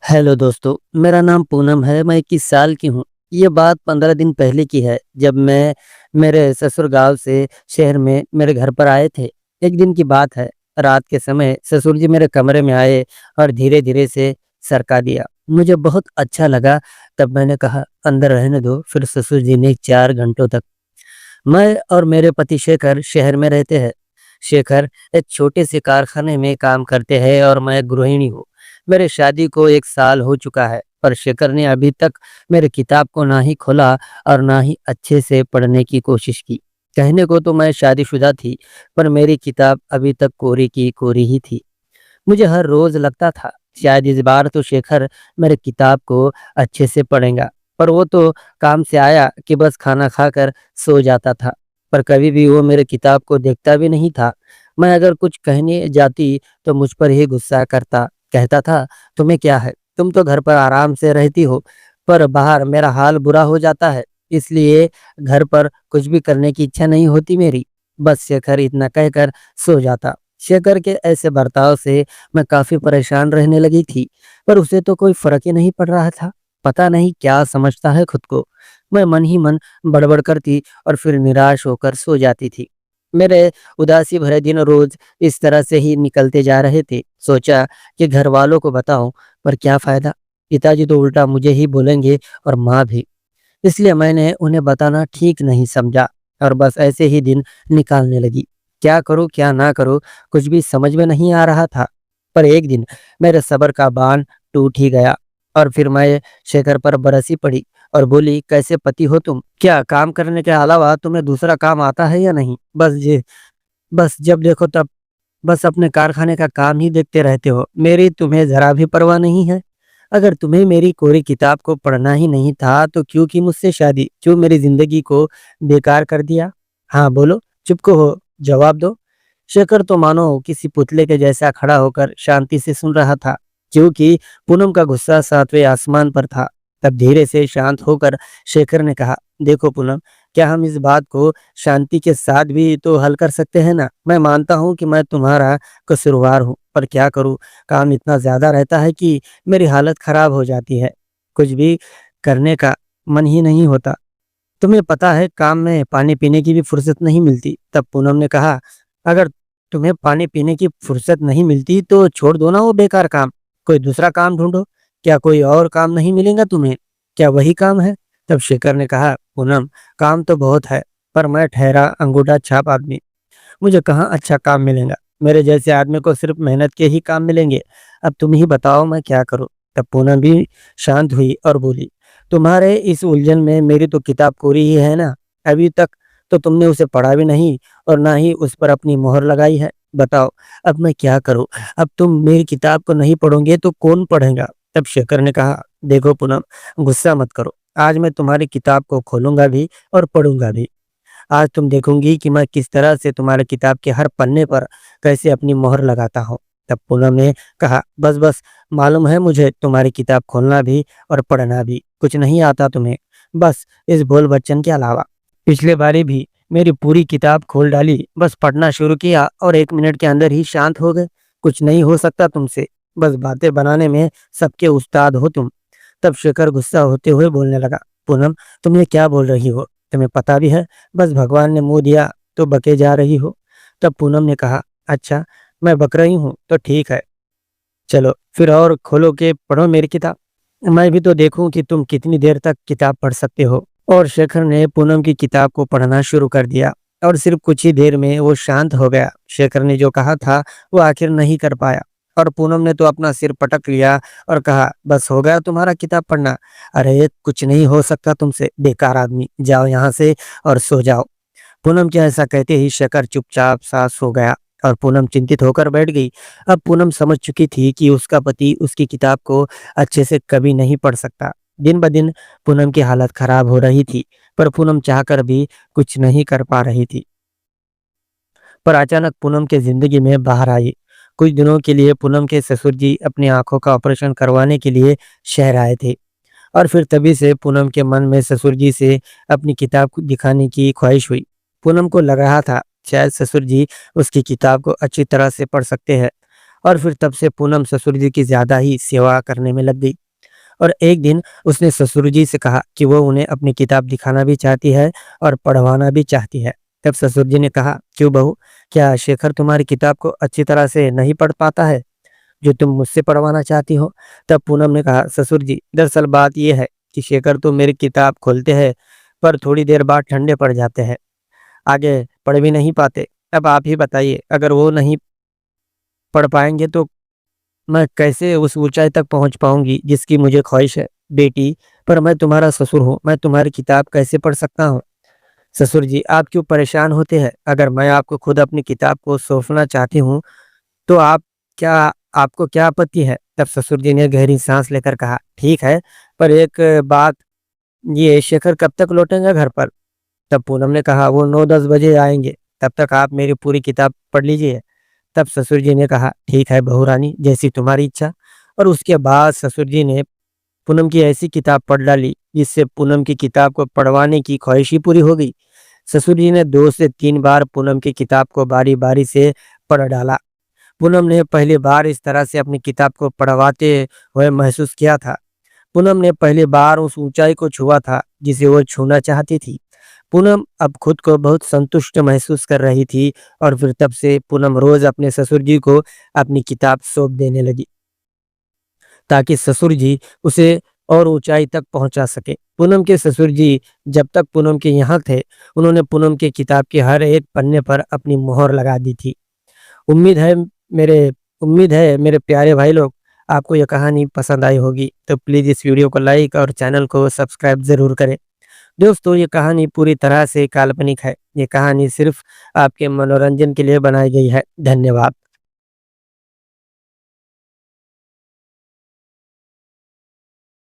Hello दोस्तों, मेरा नाम पूनम है, मैं 21 साल की हूँ। ये बात 15 दिन पहले की है, जब मैं मेरे ससुर गाँव से शहर में मेरे घर पर आए थे। एक दिन की बात है, रात के समय ससुर जी मेरे कमरे में आए और धीरे-धीरे से सरका दिया। मुझे बहुत अच्छा लगा, तब मैंने कहा, "अंदर रहने दो।" फिर ससुर जी ने 4 घंटों तक। मैं और मेरे पति शेखर शहर में रहते हैं। शेखर एक छोटे से कारखाने में काम करते हैं और मैं गृहिणी हूँ। मेरे शादी को 1 साल हो चुका है, पर शेखर ने अभी तक मेरे किताब को ना ही खोला और ना ही अच्छे से पढ़ने की कोशिश की। कहने को तो मैं शादीशुदा थी, पर मेरी किताब अभी तक कोरी की कोरी ही थी। मुझे हर रोज लगता था, शायद इस बार तो शेखर मेरे किताब को अच्छे से पढ़ेगा, पर वो तो काम से आया कि बस खाना खाकर सो जाता था। पर कभी भी वो मेरे किताब को देखता भी नहीं था। मैं अगर कुछ कहने जाती तो मुझ पर ही गुस्सा करता, कहता था, तुम्हें क्या है, तुम तो घर पर आराम से रहती हो, पर बाहर मेरा हाल बुरा हो जाता है, इसलिए घर पर कुछ भी करने की इच्छा नहीं होती मेरी। बस शेखर इतना कहकर सो जाता। शेखर के ऐसे बर्ताव से मैं काफ़ी परेशान रहने लगी थी, पर उसे तो कोई फ़र्क ही नहीं पड़ रहा था। पता नहीं क्या समझता है खुद को। मैं मन ही मन बड़बड़ करती और फिर निराश होकर सो जाती थी। मेरे उदासी भरे दिन रोज़ इस तरह से ही निकलते जा रहे थे। सोचा कि घरवालों को बताऊँ, पर क्या फ़ायदा? पिताजी तो उल्टा मुझे ही बोलेंगे और माँ भी। इसलिए मैंने उन्हें बताना ठीक नहीं समझा और बस ऐसे ही दिन निकालने लगी। क्या करूँ, क्या ना करूँ, कुछ भी समझ में नहीं आ रहा था। पर एक दिन मेरे सब्र का बाँध टूट ही गया और फिर मैं शेखर पर बरसी पड़ी और बोली, कैसे पति हो तुम? क्या काम करने के अलावा तुम्हें दूसरा काम आता है या नहीं? बस जब देखो तब बस अपने कारखाने का काम ही देखते रहते हो। मेरी तुम्हें ज़रा भी परवाह नहीं है। अगर तुम्हें मेरी कोरी किताब को पढ़ना ही नहीं था, तो क्यों की मुझसे शादी? क्यों मेरी ज़िंदगी को बेकार कर दिया? हाँ, बोलो, चुप क्यों हो? जवाब दो। शेखर तो मानो किसी पुतले के जैसा खड़ा होकर शांति से सुन रहा था, क्योंकि पूनम का गुस्सा 7वें आसमान पर था। तब धीरे से शांत होकर शेखर ने कहा, देखो पूनम, क्या हम इस बात को शांति के साथ भी तो हल कर सकते हैं ना? मैं मानता हूँ कि मैं तुम्हारा कसूरवार हूँ, पर क्या करूँ, काम इतना ज़्यादा रहता है कि मेरी हालत खराब हो जाती है। कुछ भी करने का मन ही नहीं होता। तुम्हें पता है, काम में पानी पीने की भी फुर्सत नहीं मिलती। तब पूनम ने कहा, अगर तुम्हें पानी पीने की फुर्सत नहीं मिलती तो छोड़ दो ना वो बेकार काम, कोई दूसरा काम ढूंढो। क्या कोई और काम नहीं मिलेगा तुम्हें? क्या वही काम है? तब शेखर ने कहा, पूनम, काम तो बहुत है, पर मैं ठहरा अंगूठा छाप आदमी, मुझे कहाँ अच्छा काम मिलेगा। मेरे जैसे आदमी को सिर्फ मेहनत के ही काम मिलेंगे। अब तुम ही बताओ मैं क्या करूँ? तब पूनम भी शांत हुई और बोली, तुम्हारे इस उलझन में मेरी तो किताब कोरी ही है ना। अभी तक तो तुमने उसे पढ़ा भी नहीं और ना ही उस पर अपनी मोहर लगाई है। बताओ, अब मैं क्या करूँ? अब तुम मेरी किताब को नहीं पढ़ोगे तो कौन पढ़ेगा? तब शेखर ने कहा, देखो पूनम, गुस्सा मत करो। आज मैं तुम्हारी किताब को खोलूंगा भी और पढ़ूंगा भी। आज तुम देखूंगी कि मैं किस तरह से तुम्हारे किताब के हर पन्ने पर कैसे अपनी मोहर लगाता हूँ। तब पूनम ने कहा, बस बस, मालूम है मुझे तुम्हारी किताब खोलना भी और पढ़ना भी कुछ नहीं आता तुम्हें, बस इस बोल बच्चन के अलावा। पिछले बारी भी मेरी पूरी किताब खोल डाली, बस पढ़ना शुरू किया और 1 मिनट के अंदर ही शांत हो गए। कुछ नहीं हो सकता तुमसे, बस बातें बनाने में सबके उस्ताद हो तुम। तब शेखर गुस्सा होते हुए बोलने लगा, पूनम, तुम ये क्या बोल रही हो? तुम्हें पता भी है, बस भगवान ने मुँह दिया तो बके जा रही हो। तब पूनम ने कहा, अच्छा, मैं बक रही हूँ तो ठीक है, चलो फिर और खोलो के पढ़ो मेरी किताब। मैं भी तो देखूं कि तुम कितनी देर तक किताब पढ़ सकते हो। और शेखर ने पूनम की किताब को पढ़ना शुरू कर दिया और सिर्फ कुछ ही देर में वो शांत हो गया। शेखर ने जो कहा था वो आखिर नहीं कर पाया और पूनम ने तो अपना सिर पटक लिया और कहा, बस हो गया तुम्हारा किताब पढ़ना? अरे कुछ नहीं हो सकता तुमसे, बेकार आदमी, जाओ यहाँ से और सो जाओ। पूनम के ऐसा कहते ही शेखर चुपचाप सा सो गया और पूनम चिंतित होकर बैठ गई। अब पूनम समझ चुकी थी कि उसका पति उसकी किताब को अच्छे से कभी नहीं पढ़ सकता। दिन ब दिन पूनम की हालत खराब हो रही थी, पर पूनम चाहकर भी कुछ नहीं कर पा रही थी। पर अचानक पूनम के जिंदगी में बाहर आई। कुछ दिनों के लिए पूनम के ससुर जी अपनी आंखों का ऑपरेशन करवाने के लिए शहर आए थे और फिर तभी से पूनम के मन में ससुर जी से अपनी किताब को दिखाने की ख्वाहिश हुई। पूनम को लग रहा था शायद ससुर जी उसकी किताब को अच्छी तरह से पढ़ सकते हैं। और फिर तब से पूनम ससुर जी की ज़्यादा ही सेवा करने में लग गई। और एक दिन उसने ससुर जी से कहा कि वो उन्हें अपनी किताब दिखाना भी चाहती है और पढ़वाना भी चाहती है। तब ससुर जी ने कहा, क्यों बहू, क्या शेखर तुम्हारी किताब को अच्छी तरह से नहीं पढ़ पाता है जो तुम मुझसे पढ़वाना चाहती हो? तब पूनम ने कहा, ससुर जी, दरअसल बात ये है कि शेखर तो मेरी किताब खोलते हैं पर थोड़ी देर बाद ठंडे पड़ जाते हैं, आगे पढ़ भी नहीं पाते। अब आप ही बताइए, अगर वो नहीं पढ़ पाएंगे तो मैं कैसे उस ऊंचाई तक पहुंच पाऊंगी जिसकी मुझे ख्वाहिश है? बेटी, पर मैं तुम्हारा ससुर हूँ, मैं तुम्हारी किताब कैसे पढ़ सकता हूँ? ससुर जी, आप क्यों परेशान होते हैं? अगर मैं आपको खुद अपनी किताब को सौंपना चाहती हूँ तो क्या आपको क्या आपत्ति है? तब ससुर जी ने गहरी सांस लेकर कहा, ठीक है, पर एक बात, ये शेखर कब तक लौटेंगे घर पर? तब पूनम ने कहा, वो 9-10 बजे आएंगे, तब तक आप मेरी पूरी किताब पढ़ लीजिए। तब ससुर जी ने कहा, ठीक है बहू रानी, जैसी तुम्हारी इच्छा। और उसके बाद ससुर जी ने पूनम की ऐसी किताब पढ़ डाली जिससे पूनम की किताब को पढ़वाने की ख्वाहिश ही पूरी हो गई। ससुर जी ने 2 से 3 बार पूनम की किताब को बारी-बारी से पढ़ डाला। पूनम ने पहली बार इस तरह से अपनी किताब को पढ़वाते हुए महसूस किया था। पूनम ने पहली बार उस ऊंचाई को छुआ था जिसे वो छूना चाहती थी। पूनम अब खुद को बहुत संतुष्ट महसूस कर रही थी और फिर तब से पूनम रोज अपने ससुर जी को अपनी किताब सौंप देने लगी ताकि ससुर जी उसे और ऊंचाई तक पहुंचा सके। पूनम के ससुर जी जब तक पूनम के यहाँ थे, उन्होंने पूनम की किताब के हर एक पन्ने पर अपनी मोहर लगा दी थी। उम्मीद है मेरे उम्मीद है मेरे प्यारे भाई लोग, आपको यह कहानी पसंद आई होगी। तो प्लीज़ इस वीडियो को लाइक और चैनल को सब्सक्राइब ज़रूर करें। दोस्तों, ये कहानी पूरी तरह से काल्पनिक है। ये कहानी सिर्फ़ आपके मनोरंजन के लिए बनाई गई है। धन्यवाद।